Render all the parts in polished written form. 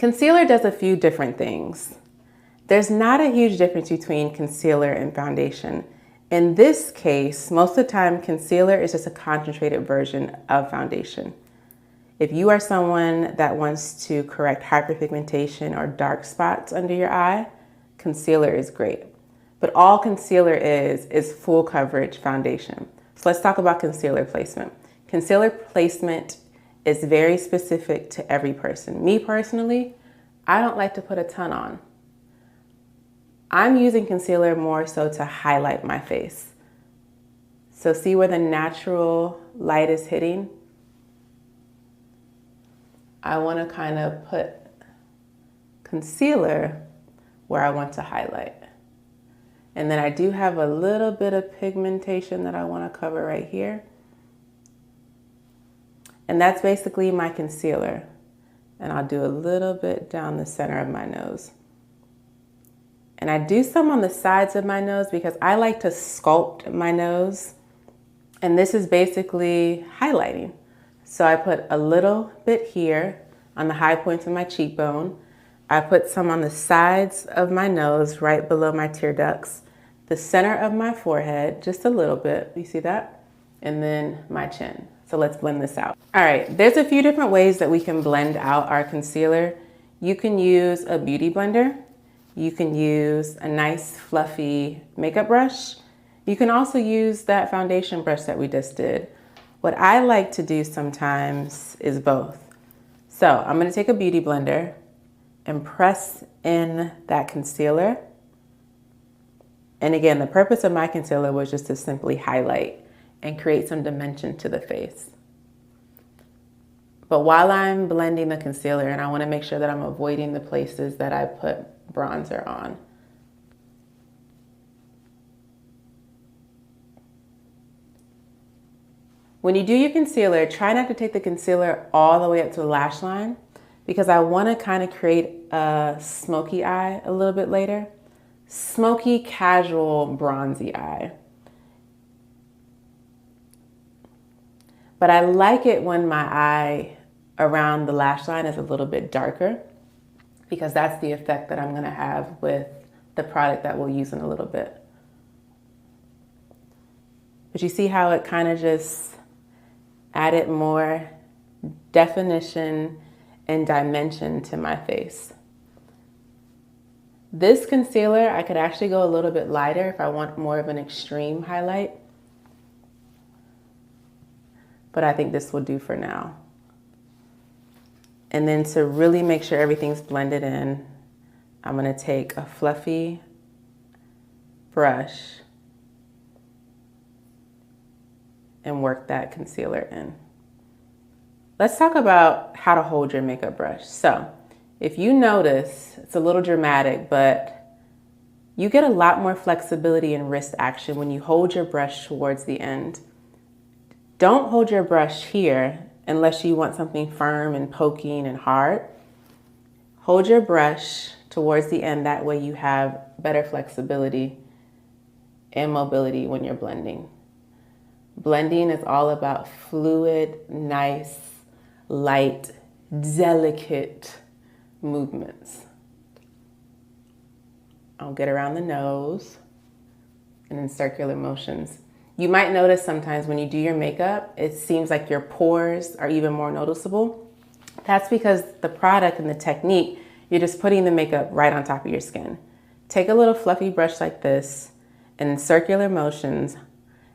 Concealer does a few different things. There's not a huge difference between concealer and foundation. In this case, most of the time, concealer is just a concentrated version of foundation. If you are someone that wants to correct hyperpigmentation or dark spots under your eye, concealer is great. But all concealer is full coverage foundation. So let's talk about concealer placement. Concealer placement is very specific to every person. Me personally, I don't like to put a ton on. I'm using concealer more so to highlight my face. So see where the natural light is hitting? I want to kind of put concealer where I want to highlight. And then I do have a little bit of pigmentation that I want to cover right here. And that's basically my concealer. And I'll do a little bit down the center of my nose. And I do some on the sides of my nose because I like to sculpt my nose. And this is basically highlighting. So I put a little bit here on the high points of my cheekbone. I put some on the sides of my nose, right below my tear ducts, the center of my forehead, just a little bit, you see that? And then my chin. So let's blend this out. All right, there's a few different ways that we can blend out our concealer. You can use a beauty blender. You can use a nice fluffy makeup brush. You can also use that foundation brush that we just did. What I like to do sometimes is both. So I'm gonna take a beauty blender and press in that concealer. And again, the purpose of my concealer was just to simply highlight and create some dimension to the face. But while I'm blending the concealer, and I wanna make sure that I'm avoiding the places that I put bronzer on. When you do your concealer, try not to take the concealer all the way up to the lash line because I want to kind of create a smoky eye a little bit later. Smoky, casual, bronzy eye. But I like it when my eye around the lash line is a little bit darker because that's the effect that I'm going to have with the product that we'll use in a little bit. But you see how it kind of just added more definition and dimension to my face. This concealer, I could actually go a little bit lighter if I want more of an extreme highlight. But I think this will do for now. And then to really make sure everything's blended in, I'm gonna take a fluffy brush and work that concealer in. Let's talk about how to hold your makeup brush. So if you notice, it's a little dramatic, but you get a lot more flexibility and wrist action when you hold your brush towards the end. Don't hold your brush here unless you want something firm and poking and hard. Hold your brush towards the end, that way you have better flexibility and mobility when you're blending. Blending is all about fluid, nice, light, delicate movements. I'll get around the nose and in circular motions. You might notice sometimes when you do your makeup, it seems like your pores are even more noticeable. That's because the product and the technique, you're just putting the makeup right on top of your skin. Take a little fluffy brush like this and in circular motions,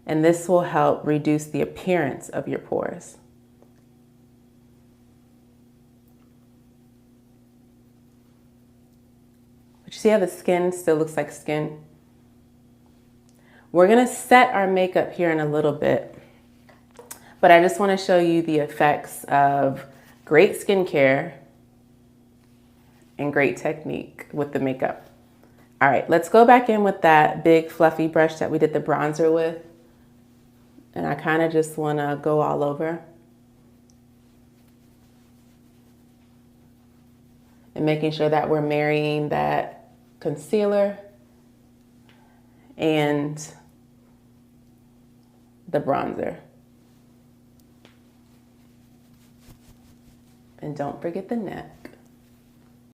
and this will help reduce the appearance of your pores. But you see how the skin still looks like skin? We're gonna set our makeup here in a little bit, but I just wanna show you the effects of great skincare and great technique with the makeup. All right, let's go back in with that big fluffy brush that we did the bronzer with. And I kind of just want to go all over. And making sure that we're marrying that concealer and the bronzer. And don't forget the net.